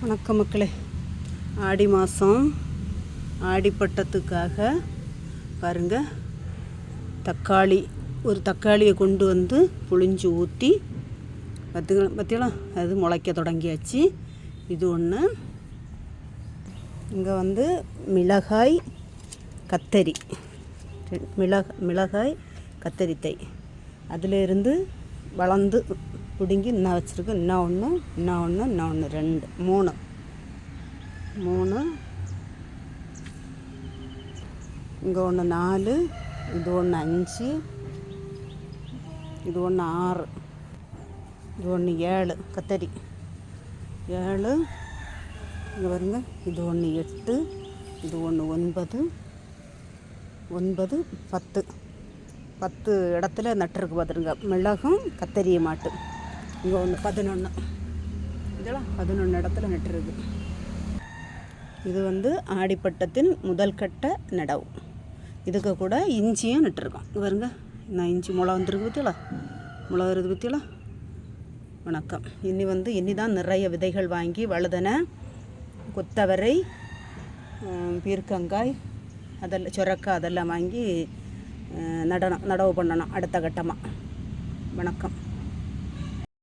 வணக்கம் மக்களே. ஆடி மாதம் ஆடிப்பட்டத்துக்காக பாருங்கள், ஒரு தக்காளியை கொண்டு வந்து புழிஞ்சு ஊற்றி பற்றியெல்லாம் அது முளைக்க தொடங்கியாச்சு. இது ஒன்று. இங்கே வந்து மிளகாய் கத்தரி கத்தரித்தை அதிலிருந்து வளர்ந்து பிடுங்கி இன்னும் வச்சுருக்கு. இன்னும் ஒன்று 2 3 இங்கே ஒன்று 4, இது ஒன்று 5, இது ஒன்று 6, இது ஒன்று 7 கத்தரி 7. இங்கே பாருங்க, இது ஒன்று 8, இது ஒன்று 9, 10 இடத்துல நட்டுருக்கு பார்த்துருங்க. மிளகும் கத்தரியை மாட்டு. இங்கே ஒன்று 11, இதெல்லாம் 11 இடத்துல நட்டுருக்கு. இது வந்து ஆடிப்பட்டத்தின் முதல் கட்ட நடவு. இதுக்கு கூட இஞ்சியும் நட்டுருக்கோம். பாருங்க, நான் இஞ்சி முளை வந்துருக்கு பற்றியலாம், முளை வருது பற்றியலாம். வணக்கம். இனி தான் நிறைய விதைகள் வாங்கி வழுதனை, கொத்தவரை, பீர்க்கங்காய், அதெல்லாம் சொரக்காய் அதெல்லாம் வாங்கி நடவு பண்ணணும் அடுத்த கட்டமாக. வணக்கம்.